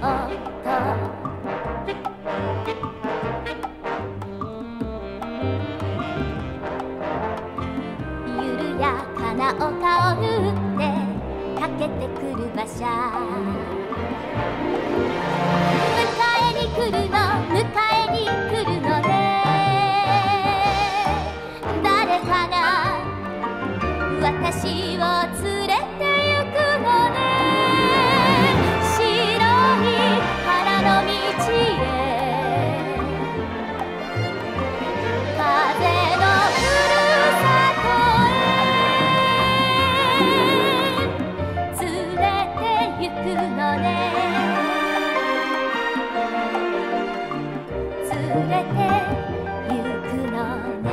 緩やかな丘を縫って駆けてくる馬車迎えに来るの迎えに来るのね誰かが私を連れて行くのね白い花の道へ風のふるさとへ連れて行くのね連れて行くのね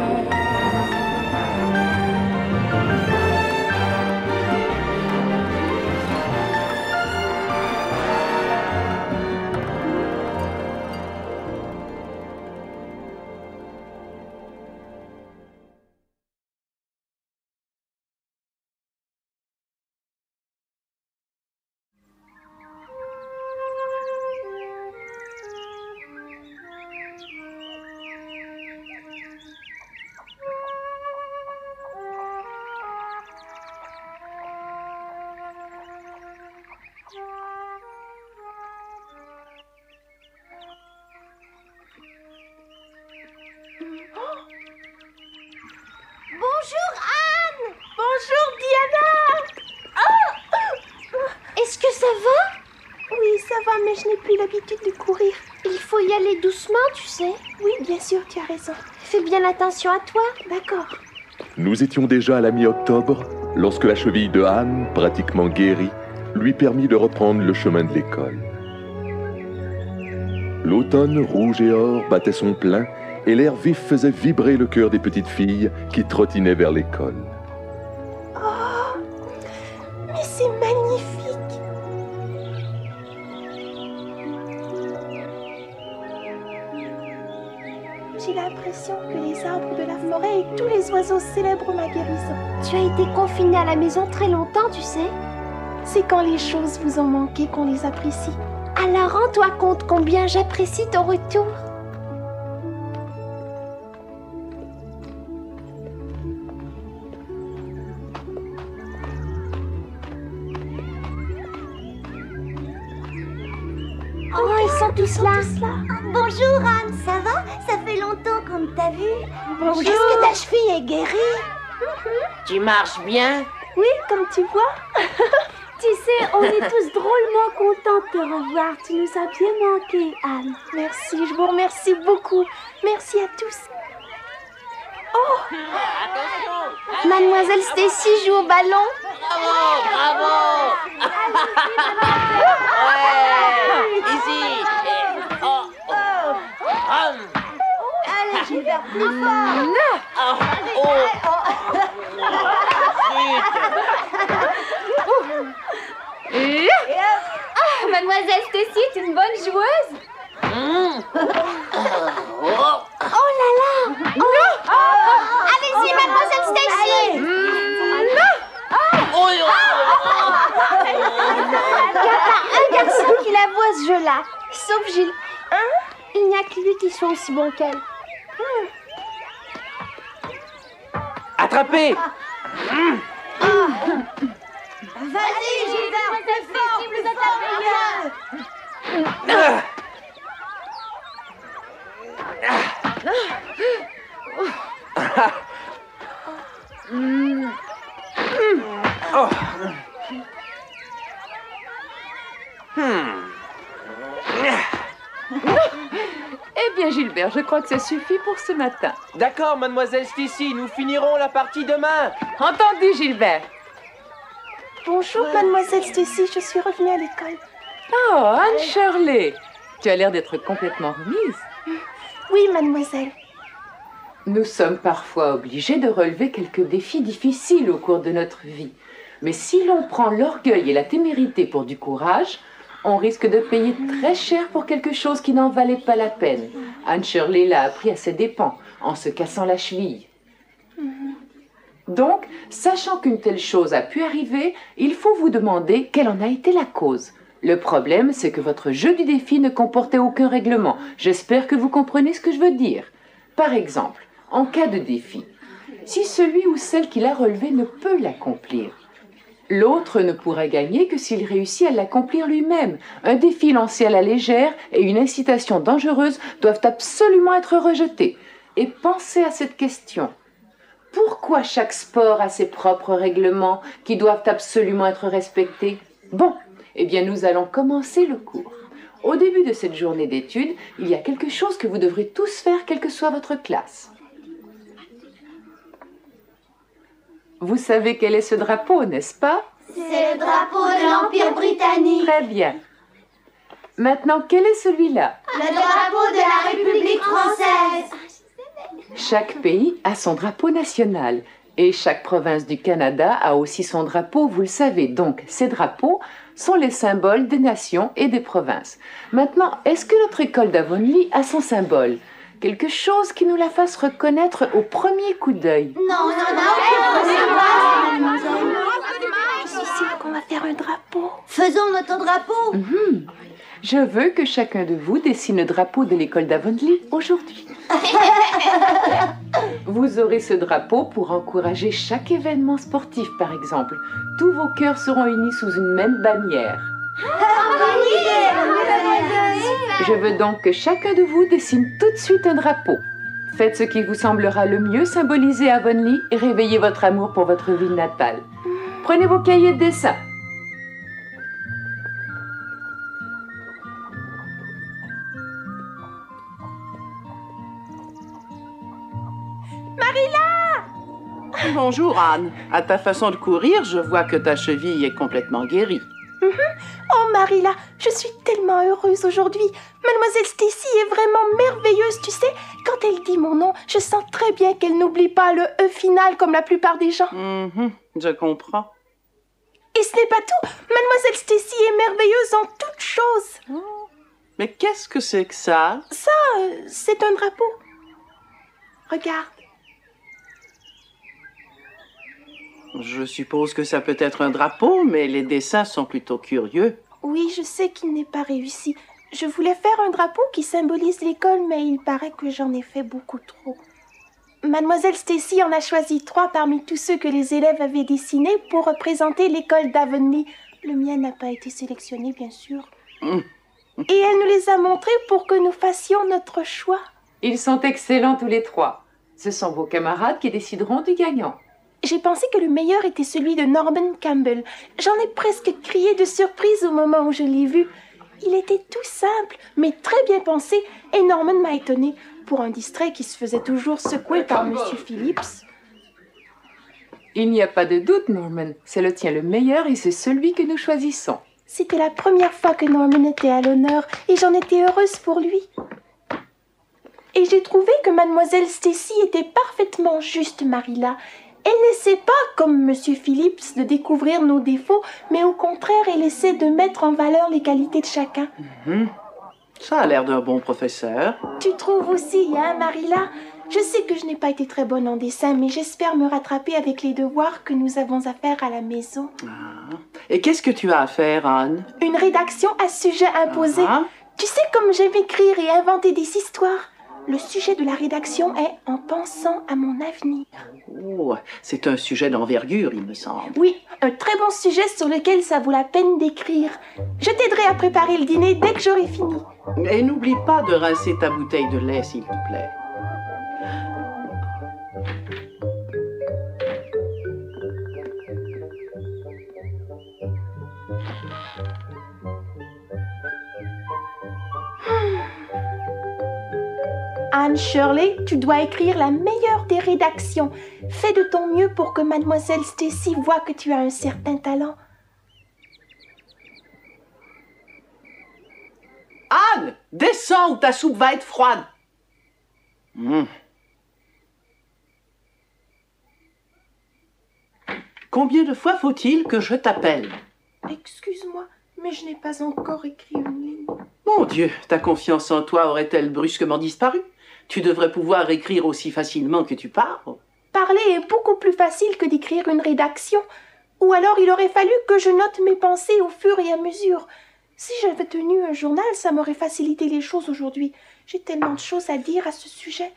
Bonjour Anne. Bonjour Diana. Est-ce que ça va? Oui, ça va, mais je n'ai plus l'habitude de courir. Il faut y aller doucement, tu sais. Oui, bien sûr, tu as raison. Fais bien attention à toi. D'accord. Nous étions déjà à la mi-octobre, lorsque la cheville de Anne, pratiquement guérie, lui permit de reprendre le chemin de l'école. L'automne rouge et or battait son plein, et l'air vif faisait vibrer le cœur des petites filles qui trottinaient vers l'école. Oh, mais c'est magnifique! J'ai l'impression que les arbres de la forêt et tous les oiseaux célèbrent ma guérison. Tu as été confinée à la maison très longtemps, tu sais. C'est quand les choses vous ont manqué qu'on les apprécie. Alors rends-toi compte combien j'apprécie ton retour. Oh, ils sont tous là. Bonjour Anne, ça va? Ça fait longtemps qu'on ne t'a vu. Bonjour. Est-ce que ta cheville est guérie? Tu marches bien? Oui, comme tu vois. Tu sais, on est tous drôlement contents de te revoir. Tu nous as bien manqué, Anne. Merci, je vous remercie beaucoup. Merci à tous. Oh! Attention! Mademoiselle Stacy joue au ballon. Bravo! Ouais! Ici! Allez, je vais faire plus fort. Mademoiselle Stacy est une bonne joueuse. Oh là là! Allez-y, Mademoiselle Stacy! Il n'y a pas un garçon qui la voit ce jeu-là, sauf Gilles. Il n'y a que lui qui soit aussi bon qu'elle. Attrapez! Vas-y, Gilbert, plus fort, plus Eh bien, Gilbert, je crois que ça suffit pour ce matin. D'accord, mademoiselle Stacy, nous finirons la partie demain. Entendu, Gilbert? Bonjour, mademoiselle Stacy, je suis revenue à l'école. Oh, Anne Shirley, tu as l'air d'être complètement remise. Oui, mademoiselle. Nous sommes parfois obligés de relever quelques défis difficiles au cours de notre vie. Mais si l'on prend l'orgueil et la témérité pour du courage, on risque de payer très cher pour quelque chose qui n'en valait pas la peine. Anne Shirley l'a appris à ses dépens, en se cassant la cheville. Donc, sachant qu'une telle chose a pu arriver, il faut vous demander quelle en a été la cause. Le problème, c'est que votre jeu du défi ne comportait aucun règlement. J'espère que vous comprenez ce que je veux dire. Par exemple, en cas de défi, si celui ou celle qui l'a relevé ne peut l'accomplir, l'autre ne pourra gagner que s'il réussit à l'accomplir lui-même. Un défi lancé à la légère et une incitation dangereuse doivent absolument être rejetés. Et pensez à cette question. Pourquoi chaque sport a ses propres règlements qui doivent absolument être respectés? Bon, eh bien nous allons commencer le cours. Au début de cette journée d'études, il y a quelque chose que vous devrez tous faire, quelle que soit votre classe. Vous savez quel est ce drapeau, n'est-ce pas? C'est le drapeau de l'Empire britannique. Très bien. Maintenant, quel est celui-là? Le drapeau de la République française. Chaque pays a son drapeau national et chaque province du Canada a aussi son drapeau, vous le savez. Donc, ces drapeaux sont les symboles des nations et des provinces. Maintenant, est-ce que notre école d'Avonlea a son symbole? Quelque chose qui nous la fasse reconnaître au premier coup d'œil. Non, Je suis sûre qu'on va faire un drapeau. Faisons notre drapeau. Je veux que chacun de vous dessine le drapeau de l'école d'Avonlea aujourd'hui. Vous aurez ce drapeau pour encourager chaque événement sportif, par exemple. Tous vos cœurs seront unis sous une même bannière. Je veux donc que chacun de vous dessine tout de suite un drapeau. Faites ce qui vous semblera le mieux symboliser Avonlea et réveillez votre amour pour votre ville natale. Prenez vos cahiers de dessin. Bonjour Anne. À ta façon de courir, je vois que ta cheville est complètement guérie. Oh Marilla, je suis tellement heureuse aujourd'hui. Mademoiselle Stacy est vraiment merveilleuse, tu sais. Quand elle dit mon nom, je sens très bien qu'elle n'oublie pas le E final comme la plupart des gens. Je comprends. Et ce n'est pas tout. Mademoiselle Stacy est merveilleuse en toutes choses. Mais qu'est-ce que c'est que ça? Ça, c'est un drapeau. Regarde. Je suppose que ça peut être un drapeau, mais les dessins sont plutôt curieux. Oui, je sais qu'il n'est pas réussi. Je voulais faire un drapeau qui symbolise l'école, mais il paraît que j'en ai fait beaucoup trop. Mademoiselle Stacy en a choisi 3 parmi tous ceux que les élèves avaient dessinés pour représenter l'école d'Avonlea. Le mien n'a pas été sélectionné, bien sûr. Et elle nous les a montrés pour que nous fassions notre choix. Ils sont excellents tous les 3. Ce sont vos camarades qui décideront du gagnant. J'ai pensé que le meilleur était celui de Norman Campbell. J'en ai presque crié de surprise au moment où je l'ai vu. Il était tout simple, mais très bien pensé, et Norman m'a étonnée. Pour un distrait qui se faisait toujours secouer par Monsieur Phillips. Il n'y a pas de doute, Norman. C'est le tien le meilleur et c'est celui que nous choisissons. C'était la première fois que Norman était à l'honneur, et j'en étais heureuse pour lui. Et j'ai trouvé que Mademoiselle Stacy était parfaitement juste, Marilla. Elle n'essaie pas, comme Monsieur Phillips, de découvrir nos défauts, mais au contraire, elle essaie de mettre en valeur les qualités de chacun. Ça a l'air d'un bon professeur. Tu trouves aussi, hein, Marilla? Je sais que je n'ai pas été très bonne en dessin, mais j'espère me rattraper avec les devoirs que nous avons à faire à la maison. Et qu'est-ce que tu as à faire, Anne? Une rédaction à sujet imposé. Tu sais comme j'aime écrire et inventer des histoires. Le sujet de la rédaction est « En pensant à mon avenir ». Oh, c'est un sujet d'envergure, il me semble. Oui, un très bon sujet sur lequel ça vaut la peine d'écrire. Je t'aiderai à préparer le dîner dès que j'aurai fini. Et n'oublie pas de rincer ta bouteille de lait, s'il te plaît. Anne Shirley, tu dois écrire la meilleure des rédactions. Fais de ton mieux pour que Mademoiselle Stacy voie que tu as un certain talent. Anne, descends ou ta soupe va être froide. Combien de fois faut-il que je t'appelle? Excuse-moi, mais je n'ai pas encore écrit une ligne. Mon Dieu, ta confiance en toi aurait-elle brusquement disparu? Tu devrais pouvoir écrire aussi facilement que tu parles. Parler est beaucoup plus facile que d'écrire une rédaction. Ou alors il aurait fallu que je note mes pensées au fur et à mesure. Si j'avais tenu un journal, ça m'aurait facilité les choses aujourd'hui. J'ai tellement de choses à dire à ce sujet.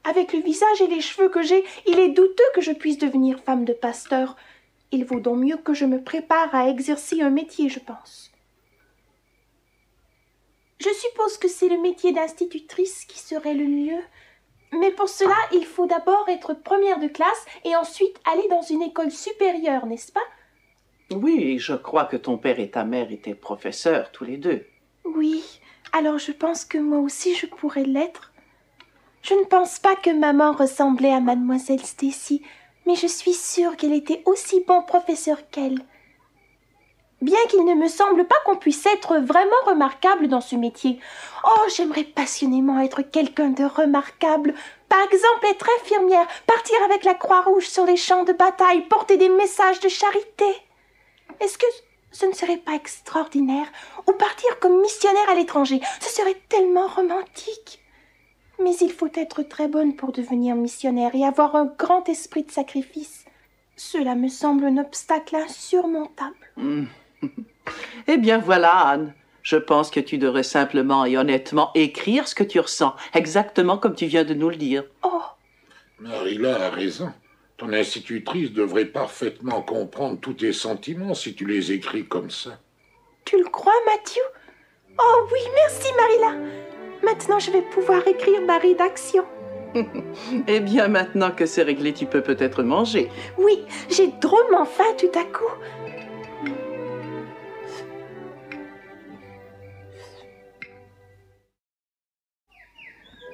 Avec le visage et les cheveux que j'ai, il est douteux que je puisse devenir femme de pasteur. Il vaut donc mieux que je me prépare à exercer un métier, je pense. Je suppose que c'est le métier d'institutrice qui serait le mieux. Mais pour cela, il faut d'abord être première de classe et ensuite aller dans une école supérieure, n'est-ce pas? Oui, je crois que ton père et ta mère étaient professeurs, tous les deux. Oui, alors je pense que moi aussi je pourrais l'être. Je ne pense pas que maman ressemblait à mademoiselle Stacy, mais je suis sûre qu'elle était aussi bon professeur qu'elle. Bien qu'il ne me semble pas qu'on puisse être vraiment remarquable dans ce métier. Oh, j'aimerais passionnément être quelqu'un de remarquable. Par exemple, être infirmière, partir avec la Croix-Rouge sur les champs de bataille, porter des messages de charité. Est-ce que ce ne serait pas extraordinaire? Ou partir comme missionnaire à l'étranger, ce serait tellement romantique. Mais il faut être très bonne pour devenir missionnaire et avoir un grand esprit de sacrifice. Cela me semble un obstacle insurmontable. Eh bien voilà, Anne. Je pense que tu devrais simplement et honnêtement écrire ce que tu ressens, exactement comme tu viens de nous le dire. Oh, Marilla a raison. Ton institutrice devrait parfaitement comprendre tous tes sentiments si tu les écris comme ça. tu le crois, Matthew? Oh oui, merci, Marilla. Maintenant, je vais pouvoir écrire ma rédaction. Eh bien, maintenant que c'est réglé, tu peux peut-être manger. Oui, j'ai drôlement faim tout à coup.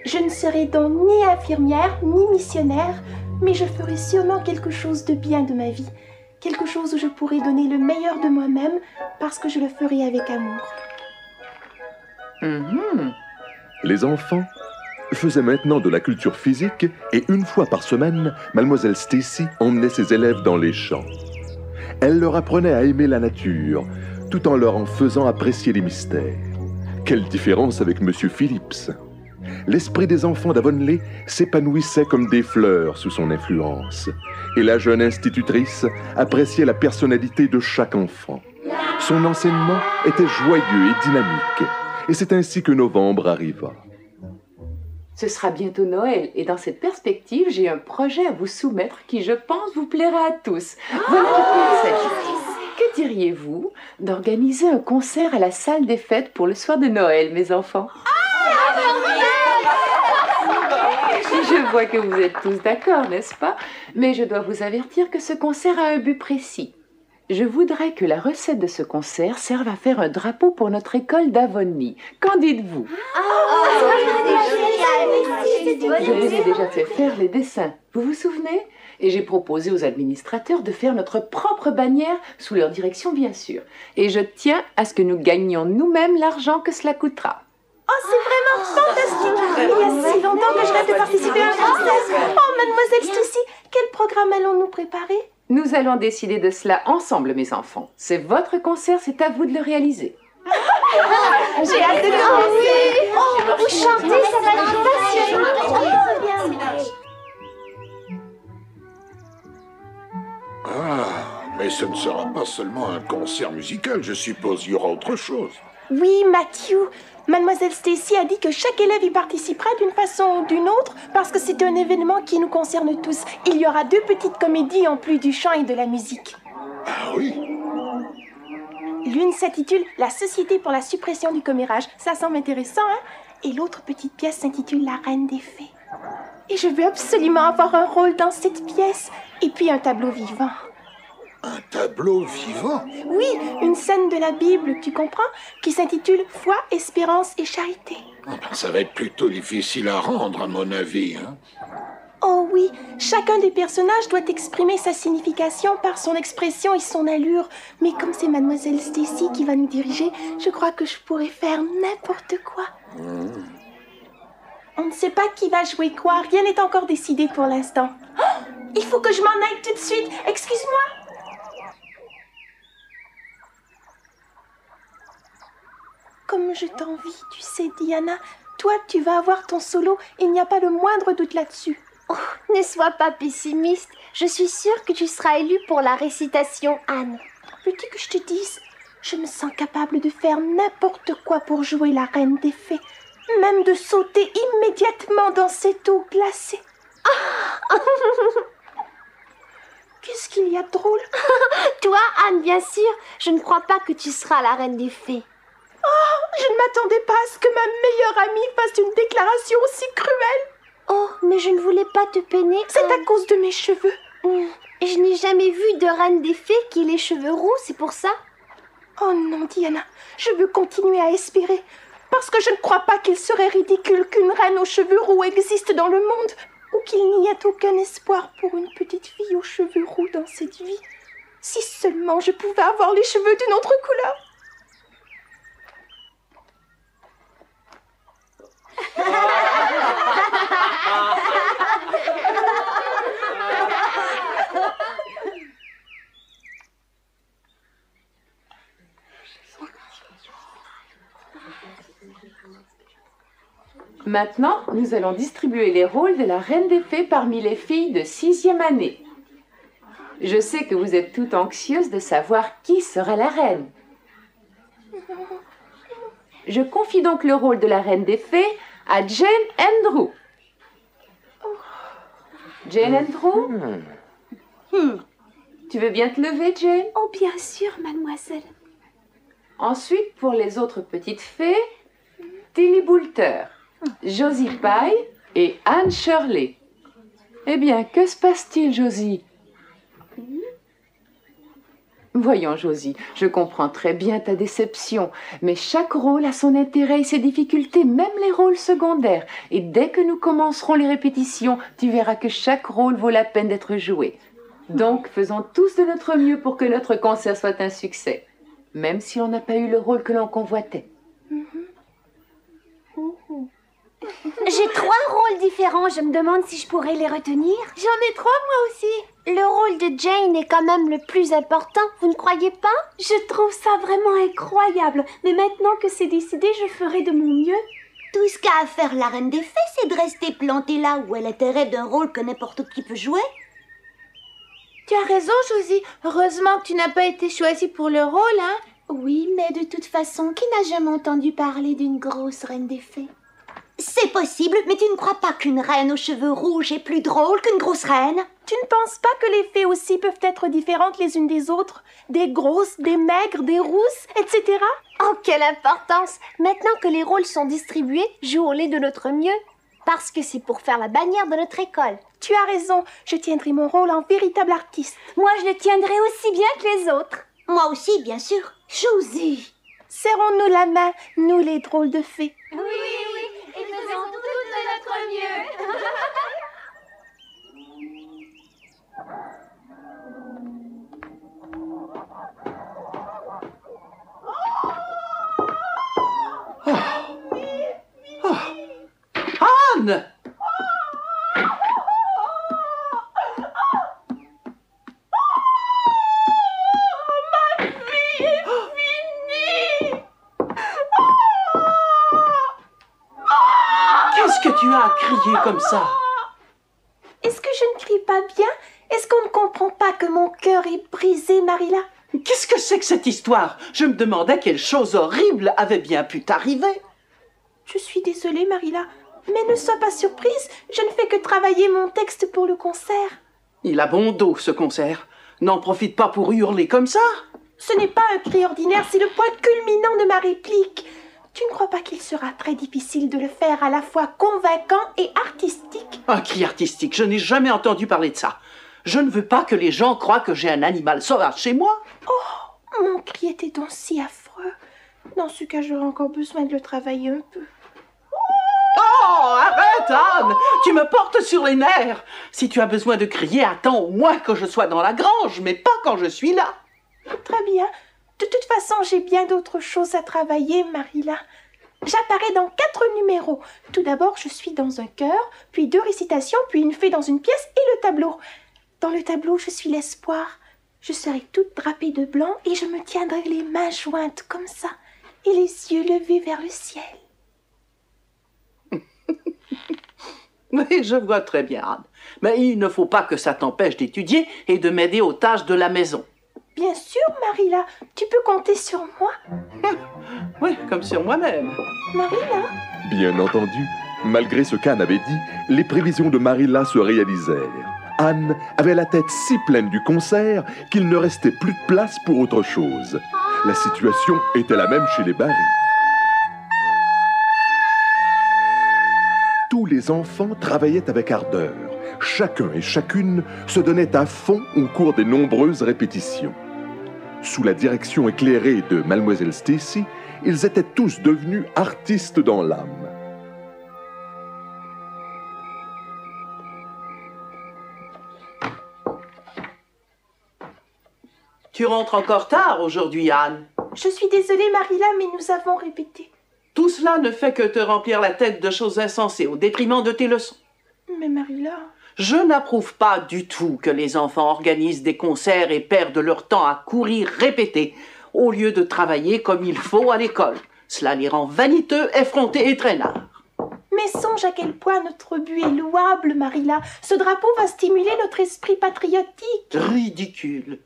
Je ne serai donc ni infirmière, ni missionnaire, mais je ferai sûrement quelque chose de bien de ma vie. Quelque chose où je pourrai donner le meilleur de moi-même parce que je le ferai avec amour. Les enfants faisaient maintenant de la culture physique et une fois par semaine, Mademoiselle Stacy emmenait ses élèves dans les champs. Elle leur apprenait à aimer la nature, tout en leur en faisant apprécier les mystères. Quelle différence avec Monsieur Phillips! L'esprit des enfants d'Avonlea s'épanouissait comme des fleurs sous son influence, et la jeune institutrice appréciait la personnalité de chaque enfant. Son enseignement était joyeux et dynamique, et c'est ainsi que novembre arriva. Ce sera bientôt Noël, et dans cette perspective, j'ai un projet à vous soumettre qui, je pense, vous plaira à tous. Voilà de quoi il s'agit. Que diriez-vous d'organiser un concert à la salle des fêtes pour le soir de Noël, mes enfants? Je vois que vous êtes tous d'accord, n'est-ce pas? Mais je dois vous avertir que ce concert a un but précis. Je voudrais que la recette de ce concert serve à faire un drapeau pour notre école d'Avonlea. Qu'en dites-vous? Je vous ai déjà fait faire les dessins, vous vous souvenez? Et j'ai proposé aux administrateurs de faire notre propre bannière, sous leur direction bien sûr. Et je tiens à ce que nous gagnions nous-mêmes l'argent que cela coûtera. Oh, c'est vraiment fantastique! Il y a si longtemps que je rêve de participer à un concert. Oh, Mademoiselle Stacy, quel programme allons-nous préparer? Nous allons décider de cela ensemble, mes enfants. C'est votre concert, c'est à vous de le réaliser. J'ai hâte de commencer! Oh, vous chantez, ça va être passionnant! Ah, mais ce ne sera pas seulement un concert musical, je suppose. Il y aura autre chose. Oui, Matthew. Mademoiselle Stacy a dit que chaque élève y participera d'une façon ou d'une autre parce que c'est un événement qui nous concerne tous. Il y aura 2 petites comédies en plus du chant et de la musique. Ah oui? L'une s'intitule « La Société pour la suppression du commérage ». Ça semble intéressant, hein? Et l'autre petite pièce s'intitule « La Reine des Fées ». Et je veux absolument avoir un rôle dans cette pièce. Et puis un tableau vivant. Un tableau vivant? Oui, une scène de la Bible, tu comprends, qui s'intitule « Foi, espérance et charité ». Ça va être plutôt difficile à rendre, à mon avis. Hein? Oh oui, chacun des personnages doit exprimer sa signification par son expression et son allure. Mais comme c'est Mademoiselle Stacy qui va nous diriger, je crois que je pourrais faire n'importe quoi. On ne sait pas qui va jouer quoi, rien n'est encore décidé pour l'instant. Oh, il faut que je m'en aille tout de suite, excuse-moi. Comme je t'envie, tu sais, Diana, toi, tu vas avoir ton solo, il n'y a pas le moindre doute là-dessus. Oh, ne sois pas pessimiste. Je suis sûre que tu seras élue pour la récitation, Anne. Veux-tu que je te dise? Je me sens capable de faire n'importe quoi pour jouer la reine des fées, même de sauter immédiatement dans cette eau glacée. Qu'est-ce qu'il y a de drôle? Toi, Anne, bien sûr, je ne crois pas que tu seras la reine des fées. Je ne m'attendais pas à ce que ma meilleure amie fasse une déclaration aussi cruelle. Oh, mais je ne voulais pas te peiner. C'est à cause de mes cheveux. Je n'ai jamais vu de reine des fées qui ait les cheveux roux, c'est pour ça. Oh non, Diana, je veux continuer à espérer. Parce que je ne crois pas qu'il serait ridicule qu'une reine aux cheveux roux existe dans le monde, ou qu'il n'y ait aucun espoir pour une petite fille aux cheveux roux dans cette vie. Si seulement je pouvais avoir les cheveux d'une autre couleur. Maintenant, nous allons distribuer les rôles de la Reine des Fées parmi les filles de 6e année. Je sais que vous êtes toutes anxieuses de savoir qui sera la reine. Je confie donc le rôle de la Reine des Fées à Jane Andrew. Jane Andrew? Tu veux bien te lever, Jane? Oh, bien sûr, mademoiselle. Ensuite, pour les autres petites fées, Tilly Boulter, Josie Pye et Anne Shirley. Eh bien, que se passe-t-il, Josie? Voyons, Josie, je comprends très bien ta déception, mais chaque rôle a son intérêt et ses difficultés, même les rôles secondaires. Et dès que nous commencerons les répétitions, tu verras que chaque rôle vaut la peine d'être joué. Donc, faisons tous de notre mieux pour que notre concert soit un succès, même si on n'a pas eu le rôle que l'on convoitait. J'ai 3 rôles différents, je me demande si je pourrais les retenir. J'en ai 3 moi aussi. Le rôle de Jane est quand même le plus important, vous ne croyez pas? Je trouve ça vraiment incroyable. Mais maintenant que c'est décidé, je ferai de mon mieux. Tout ce qu'a à faire la Reine des Fées, c'est de rester plantée là où elle l'intérêt d'un rôle que n'importe qui peut jouer. Tu as raison, Josie. Heureusement que tu n'as pas été choisie pour le rôle, hein? Oui, mais de toute façon, qui n'a jamais entendu parler d'une grosse Reine des Fées? C'est possible, mais tu ne crois pas qu'une reine aux cheveux rouges est plus drôle qu'une grosse reine? Tu ne penses pas que les fées aussi peuvent être différentes les unes des autres? Des grosses, des maigres, des rousses, etc. Oh, quelle importance! Maintenant que les rôles sont distribués, jouons-les de notre mieux. Parce que c'est pour faire la bannière de notre école. Tu as raison, je tiendrai mon rôle en véritable artiste. Moi, je le tiendrai aussi bien que les autres. Moi aussi, bien sûr. Josie! Serrons-nous la main, nous les drôles de fées. Oui, et faisons tout de notre mieux. Anne! Qu'est-ce que tu as à crier comme ça? Est-ce que je ne crie pas bien? Est-ce qu'on ne comprend pas que mon cœur est brisé, Marilla? Qu'est-ce que c'est que cette histoire? Je me demandais quelle chose horrible avait bien pu t'arriver. Je suis désolée, Marilla, mais ne sois pas surprise, je ne fais que travailler mon texte pour le concert. Il a bon dos, ce concert. N'en profite pas pour hurler comme ça. Ce n'est pas un cri ordinaire, c'est le point culminant de ma réplique. Tu ne crois pas qu'il sera très difficile de le faire à la fois convaincant et artistique? Un cri artistique, je n'ai jamais entendu parler de ça. Je ne veux pas que les gens croient que j'ai un animal sauvage chez moi. Oh, mon cri était donc si affreux. Dans ce cas, j'aurais encore besoin de le travailler un peu. Oh, arrête, Anne! Tu me portes sur les nerfs. Si tu as besoin de crier, attends au moins que je sois dans la grange, mais pas quand je suis là. Très bien. De toute façon, j'ai bien d'autres choses à travailler, Marilla. J'apparais dans 4 numéros. Tout d'abord, je suis dans un chœur, puis 2 récitations, puis une fée dans une pièce et le tableau. Dans le tableau, je suis l'espoir. Je serai toute drapée de blanc et je me tiendrai les mains jointes comme ça et les yeux levés vers le ciel. Oui, je vois très bien, Anne. Mais il ne faut pas que ça t'empêche d'étudier et de m'aider aux tâches de la maison. Bien sûr, Marilla, tu peux compter sur moi. Oui, comme sur moi-même. Marilla? Bien entendu, malgré ce qu'Anne avait dit, les prévisions de Marilla se réalisèrent. Anne avait la tête si pleine du concert qu'il ne restait plus de place pour autre chose. La situation était la même chez les Barry. Tous les enfants travaillaient avec ardeur. Chacun et chacune se donnait à fond au cours des nombreuses répétitions. Sous la direction éclairée de Mademoiselle Stacy, ils étaient tous devenus artistes dans l'âme. Tu rentres encore tard aujourd'hui, Anne. Je suis désolée, Marilla, mais nous avons répété. Tout cela ne fait que te remplir la tête de choses insensées au détriment de tes leçons. Mais Marilla... Je n'approuve pas du tout que les enfants organisent des concerts et perdent leur temps à courir répéter au lieu de travailler comme il faut à l'école. Cela les rend vaniteux, effrontés et traînards. Mais songe à quel point notre but est louable, Marilla. Ce drapeau va stimuler notre esprit patriotique. Ridicule.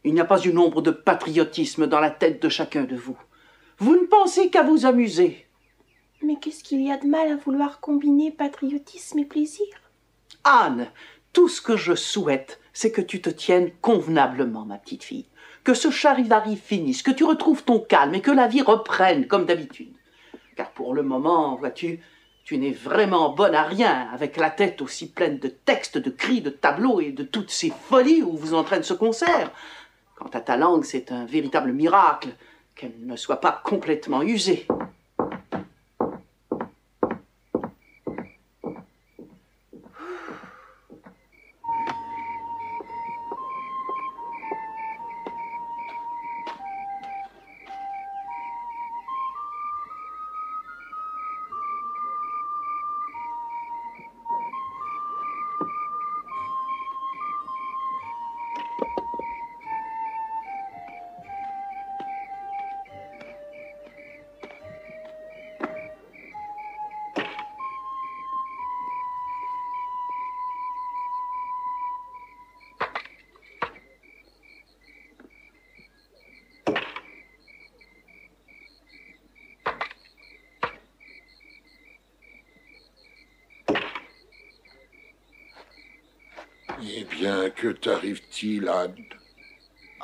Il n'y a pas une ombre de patriotisme dans la tête de chacun de vous. Vous ne pensez qu'à vous amuser. Mais qu'est-ce qu'il y a de mal à vouloir combiner patriotisme et plaisir? Anne, tout ce que je souhaite, c'est que tu te tiennes convenablement, ma petite fille. Que ce charivari finisse, que tu retrouves ton calme et que la vie reprenne comme d'habitude. Car pour le moment, vois-tu, tu n'es vraiment bonne à rien, avec la tête aussi pleine de textes, de cris, de tableaux et de toutes ces folies où vous entraîne ce concert. Quant à ta langue, c'est un véritable miracle qu'elle ne soit pas complètement usée. Eh bien, que t'arrive-t-il, Anne?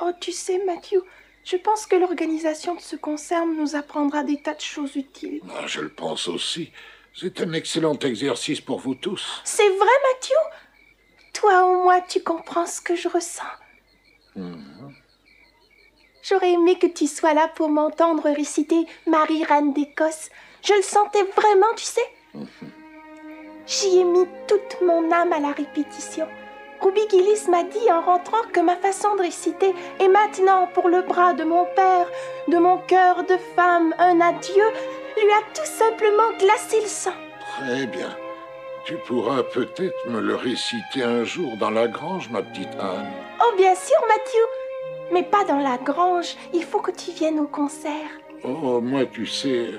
Oh, tu sais, Matthew, je pense que l'organisation de ce concert nous apprendra des tas de choses utiles. Ah, je le pense aussi. C'est un excellent exercice pour vous tous. C'est vrai, Matthew? Toi au moins, tu comprends ce que je ressens. J'aurais aimé que tu sois là pour m'entendre réciter Marie, reine d'Écosse. Je le sentais vraiment, tu sais. J'y ai mis toute mon âme à la répétition. Ruby Gillis m'a dit en rentrant que ma façon de réciter est maintenant pour le bras de mon père, de mon cœur de femme, un adieu, lui a tout simplement glacé le sang. Très bien. Tu pourras peut-être me le réciter un jour dans la grange, ma petite Anne. Oh, bien sûr, Matthew. Mais pas dans la grange. Il faut que tu viennes au concert. Oh, moi, tu sais,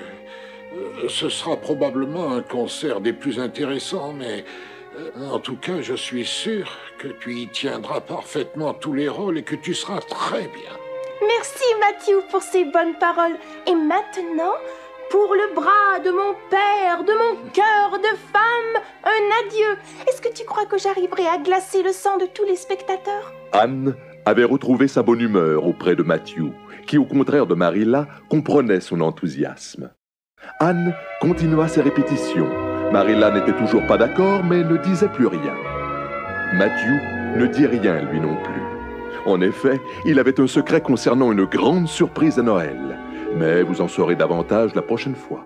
ce sera probablement un concert des plus intéressants, mais en tout cas, je suis sûr que tu y tiendras parfaitement tous les rôles et que tu seras très bien. Merci, Matthew, pour ces bonnes paroles. Et maintenant, pour le bras de mon père, de mon cœur de femme, un adieu. Est-ce que tu crois que j'arriverai à glacer le sang de tous les spectateurs? Anne avait retrouvé sa bonne humeur auprès de Matthew, qui, au contraire de Marilla, comprenait son enthousiasme. Anne continua ses répétitions. Marilla n'était toujours pas d'accord, mais ne disait plus rien. Matthew ne dit rien, lui non plus. En effet, il avait un secret concernant une grande surprise à Noël. Mais vous en saurez davantage la prochaine fois.